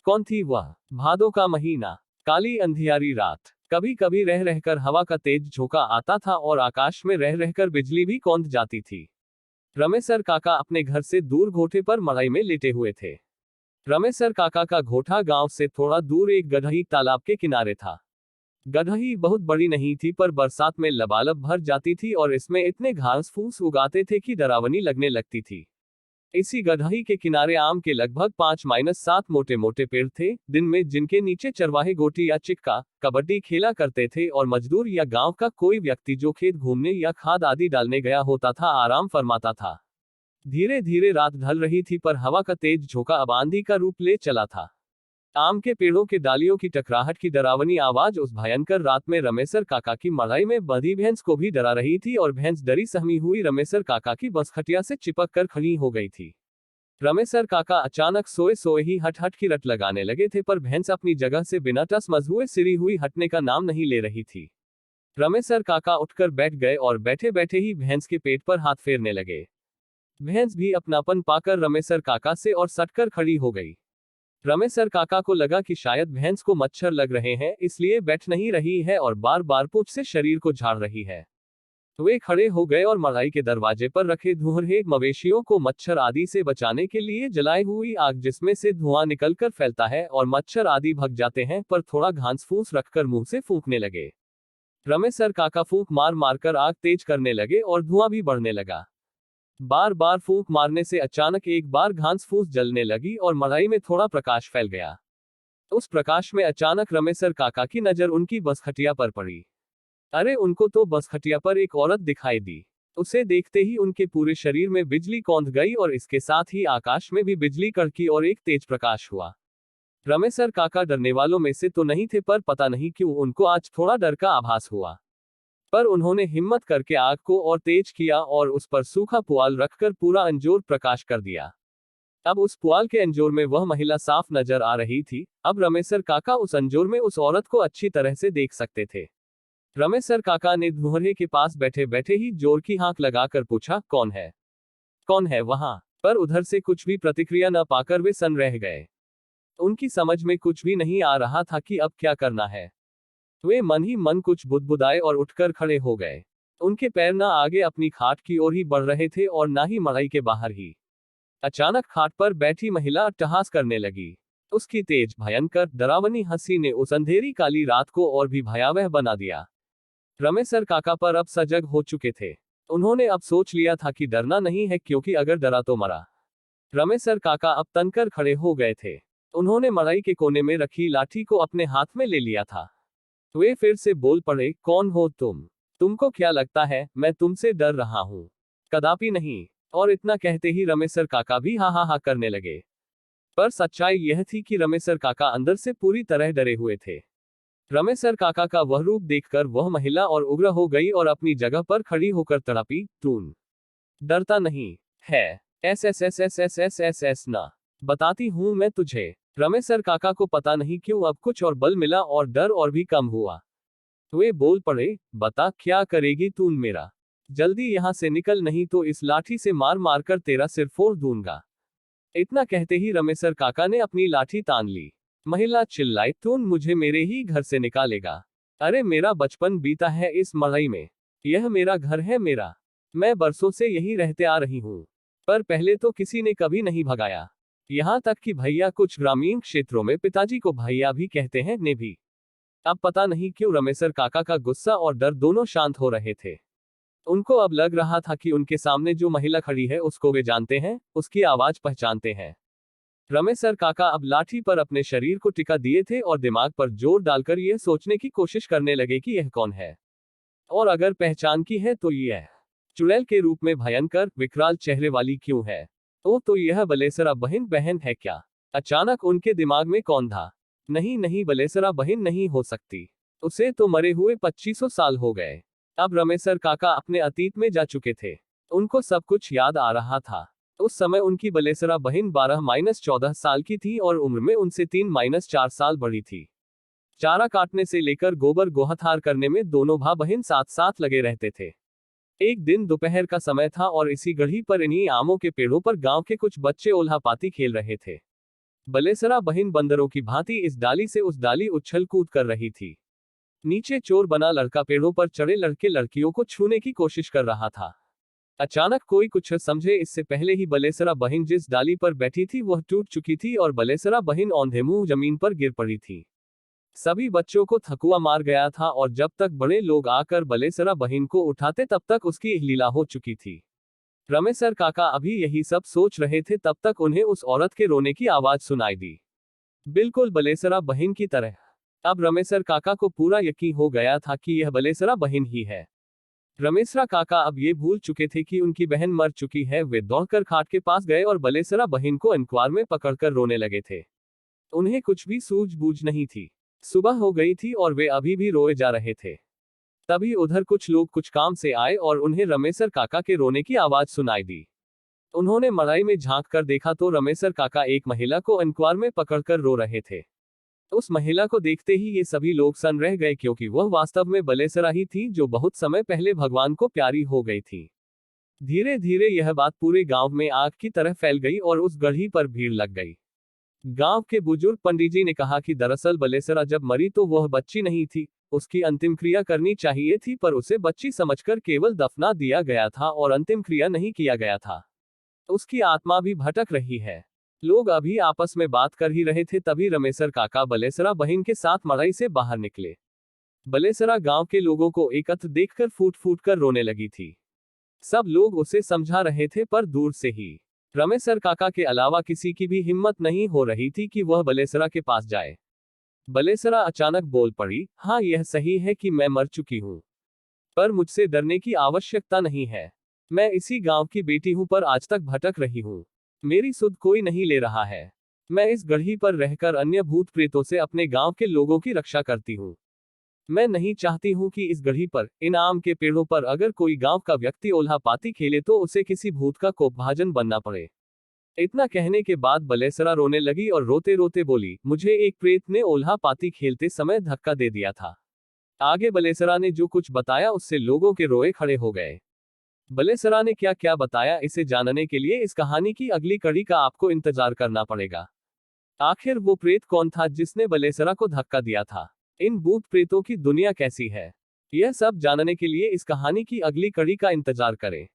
कौन थी वह? भादों का महीना, काली अंधियारी रात। कभी कभी रह रहकर हवा का तेज झोंका आता था और आकाश में रह रहकर बिजली भी कौंध जाती थी। रमेसर काका अपने घर से दूर घोटे पर मड़ई में लेटे हुए थे। रमेसर काका का घोटा गांव से थोड़ा दूर एक गढ़ही तालाब के किनारे था। गढ़ही बहुत बड़ी नहीं थी पर बरसात में लबालब भर जाती थी और इसमें इतने घास फूस उगाते थे कि डरावनी लगने लगती थी। इसी गढ़ही के किनारे आम के लगभग 5-7 मोटे मोटे पेड़ थे, दिन में जिनके नीचे चरवाहे गोटी या चिक्का कबड्डी खेला करते थे और मजदूर या गांव का कोई व्यक्ति जो खेत घूमने या खाद आदि डालने गया होता था आराम फरमाता था। धीरे धीरे रात ढल रही थी पर हवा का तेज झोंका अब आंधी का रूप ले चला था। आम के पेड़ों के डालियों की टकराहट की डरावनी आवाज उस भयंकर रात में रमेसर काका की मड़ई में बंधी भैंस को भी डरा रही थी और भैंस डरी सहमी हुई रमेसर काका की बसखटिया से चिपक कर खड़ी हो गई थी। रमेसर काका अचानक सोए सोए ही हट हट की रट लगाने लगे थे पर भैंस अपनी जगह से बिना टस मस हुए सिरी हुई हटने का नाम नहीं ले रही थी। रमेसर काका उठकर बैठ गए और बैठे बैठे ही भैंस के पेट पर हाथ फेरने लगे। भैंस भी अपनापन पाकर रमेसर काका से और सटकर खड़ी हो गई। रमेसर काका को लगा कि शायद भैंस को मच्छर लग रहे हैं इसलिए बैठ नहीं रही है और बार बार पूंछ से शरीर को झाड़ रही है। वे खड़े हो गए और मड़ई के दरवाजे पर रखे धुआंधार मवेशियों को मच्छर आदि से बचाने के लिए जलाई हुई आग जिसमें से धुआं निकलकर फैलता है और मच्छर आदि भग जाते हैं पर थोड़ा घास फूस रखकर मुंह से फूंकने लगे। रमेसर काका फूंक मार मारकर आग तेज करने लगे और धुआं भी बढ़ने लगा। बार बार फूंक मारने से अचानक एक बार घास फूस जलने लगी और मड़ई में थोड़ा प्रकाश फैल गया। उस प्रकाश में अचानक रमेसर काका की नजर उनकी बसखटिया पर पड़ी। अरे उनको तो बसखटिया पर एक औरत दिखाई दी। उसे देखते ही उनके पूरे शरीर में बिजली कौंध गई और इसके साथ ही आकाश में भी बिजली कड़की और एक तेज प्रकाश हुआ। रमेसर काका डरने वालों में से तो नहीं थे पर पता नहीं क्यों उनको आज थोड़ा डर का आभास हुआ। पर उन्होंने हिम्मत करके आग को और तेज किया और उस पर सूखा पुआल रखकर पूरा अंजोर प्रकाश कर दिया। अब उस पुआल के अंजोर में वह महिला साफ नजर आ रही थी। अब रमेसर काका उस अंजोर में उस औरत को अच्छी तरह से देख सकते थे। रमेसर काका ने धुहरे के पास बैठे बैठे ही जोर की हाँक लगाकर पूछा, कौन है? कौन है वहां? पर उधर से कुछ भी प्रतिक्रिया न पाकर वे सन रह गए। उनकी समझ में कुछ भी नहीं आ रहा था कि अब क्या करना है। वे मन ही मन कुछ बुदबुदाए और उठकर खड़े हो गए। उनके पैर न आगे अपनी खाट की ओर ही बढ़ रहे थे और ना ही मड़ई के बाहर ही। अचानक खाट पर बैठी महिला अट्टहास करने लगी। उसकी तेज भयंकर डरावनी हंसी ने उस अंधेरी काली रात को और भी भयावह बना दिया। रमेसर काका पर अब सजग हो चुके थे। उन्होंने अब सोच लिया था कि डरना नहीं है क्योंकि अगर डरा तो मरा। रमेसर काका अब तनकर खड़े हो गए थे। उन्होंने मड़ई के कोने में रखी लाठी को अपने हाथ में ले लिया था। वे फिर से बोल पड़े, कौन हो तुम? तुमको क्या लगता है मैं तुमसे डर रहा हूं? कदापि नहीं। और इतना कहते ही रमेसर काका भी हा हा हा करने लगे। पर सच्चाई यह थी कि रमेसर काका अंदर से पूरी तरह डरे हुए थे। रमेसर काका का वह रूप देखकर वह महिला और उग्र हो गई और अपनी जगह पर खड़ी होकर तड़पी, तून डरता नहीं है? S S S S S S S S ना बताती हूं मैं तुझे। रमेसर काका को पता नहीं क्यों अब कुछ और बल मिला और डर और भी कम हुआ। वे बोल पड़े, बता क्या करेगी तून मेरा? जल्दी यहां से निकल नहीं तो इस लाठी से मार मार कर तेरा सिर फोड़ दूंगा। इतना कहते ही रमेसर काका ने अपनी लाठी तान ली। महिला चिल्लाई, तून मुझे मेरे ही घर से निकालेगा? अरे मेरा बचपन बीता है इस मड़ई में। यह मेरा घर है मेरा। मैं बरसों से यही रहते आ रही हूं। पर पहले तो किसी ने कभी नहीं भगाया। यहां तक कि भैया कुछ ग्रामीण क्षेत्रों में पिताजी को भैया भी कहते हैं ने भी। अब पता नहीं क्यों रमेसर काका का गुस्सा और डर दोनों शांत हो रहे थे। उनको अब लग रहा था कि उनके सामने जो महिला खड़ी है उसको वे जानते हैं, उसकी आवाज पहचानते हैं। रमेसर काका अब लाठी पर अपने शरीर को टिका दिए थे और दिमाग पर जोर डालकर यह सोचने की कोशिश करने लगे कि यह कौन है, और अगर पहचान की है तो यह चुड़ैल के रूप में भयंकर विकराल चेहरे वाली क्यों है? ओ तो यह बलेसरा बहन बहन है क्या? अचानक उनके दिमाग में कौन था? नहीं नहीं, बलेसरा बहन नहीं हो सकती। उसे तो मरे हुए 2500 साल हो गए। अब रमेसर काका अपने अतीत में जा चुके थे। उनको सब कुछ याद आ रहा था। उस समय उनकी बलेसरा बहन 12-14 साल की थी और उम्र में उनसे 3-4 साल बड़ी थी। चारा काटने से लेकर गोबर गोहथार करने में दोनों भाई बहन साथ साथ लगे रहते थे। एक दिन दोपहर का समय था और इसी गढ़ी पर इन्हीं आमों के पेड़ों पर गांव के कुछ बच्चे ओल्हा पाती खेल रहे थे। बलेसरा बहिन बंदरों की भांति इस डाली से उस डाली उछल कूद कर रही थी। नीचे चोर बना लड़का पेड़ों पर चढ़े लड़के लड़कियों को छूने की कोशिश कर रहा था। अचानक कोई कुछ समझे इससे पहले ही बलेसरा बहिन जिस डाली पर बैठी थी वह टूट चुकी थी और बलेसरा बहिन औंधे मुंह जमीन पर गिर पड़ी थी। सभी बच्चों को थकुआ मार गया था और जब तक बड़े लोग आकर बलेसरा बहिन को उठाते तब तक उसकी लीला हो चुकी थी। रमेसर काका अभी यही सब सोच रहे थे तब तक उन्हें उस औरत के रोने की आवाज सुनाई दी, बिल्कुल बलेसरा बहिन की तरह। अब रमेसर काका को पूरा यकीन हो गया था कि यह बलेसरा बहिन ही है। रमेसरा काका अब ये भूल चुके थे कि उनकी बहन मर चुकी है। वे दौड़कर खाट के पास गए और बलेसरा बहिन को इंक्वार में पकड़कर रोने लगे थे। उन्हें कुछ भी सूझबूझ नहीं थी। सुबह हो गई थी और वे अभी भी रोए जा रहे थे। तभी उधर कुछ लोग कुछ काम से आए और उन्हें रमेसर काका के रोने की आवाज सुनाई दी। उन्होंने मड़ाई में झांक कर देखा तो रमेसर काका एक महिला को इंक्वार में पकड़कर रो रहे थे। उस महिला को देखते ही ये सभी लोग सन रह गए क्योंकि वह वास्तव में बलेसरा ही थी जो बहुत समय पहले भगवान को प्यारी हो गई थी। धीरे धीरे यह बात पूरे गांव में आग की तरह फैल गई और उस गढ़ी पर भीड़ लग गई। गांव के बुजुर्ग पंडित जी ने कहा कि दरअसल बलेसरा जब मरी तो वह बच्ची नहीं थी, उसकी अंतिम क्रिया करनी चाहिए थी पर उसे बच्ची समझकर केवल दफना दिया गया था और अंतिम क्रिया नहीं किया गया था। उसकी आत्मा भी भटक रही है। लोग अभी आपस में बात कर ही रहे थे तभी रमेसर काका बलेसरा बहिन के साथ मड़ई से बाहर निकले। बलेसरा गांव के लोगों को एकत्र देखकर फूट फूट कर रोने लगी थी। सब लोग उसे समझा रहे थे पर दूर से ही। रमेसर काका के अलावा किसी की भी हिम्मत नहीं हो रही थी कि वह बलेसरा के पास जाए। बलेसरा अचानक बोल पड़ी, हाँ यह सही है कि मैं मर चुकी हूँ, पर मुझसे डरने की आवश्यकता नहीं है। मैं इसी गांव की बेटी हूं पर आज तक भटक रही हूं। मेरी सुध कोई नहीं ले रहा है। मैं इस गढ़ी पर रहकर अन्य भूत प्रेतों से अपने गांव के लोगों की रक्षा करती हूं। मैं नहीं चाहती हूं कि इस गढ़ी पर, इन आम के पेड़ों पर अगर कोई गांव का व्यक्ति ओल्हा पाती खेले तो उसे किसी भूत का कोपभाजन बनना पड़े। इतना कहने के बाद बलेसरा रोने लगी और रोते रोते बोली, मुझे एक प्रेत ने ओल्हा पाती खेलते समय धक्का दे दिया था। आगे बलेसरा ने जो कुछ बताया उससे लोगों के रोए खड़े हो गए। बलेसरा ने क्या क्या बताया इसे जानने के लिए इस कहानी की अगली कड़ी का आपको इंतजार करना पड़ेगा। आखिर वो प्रेत कौन था जिसने बलेसरा को धक्का दिया था? इन भूत प्रेतों की दुनिया कैसी है? यह सब जानने के लिए इस कहानी की अगली कड़ी का इंतजार करें।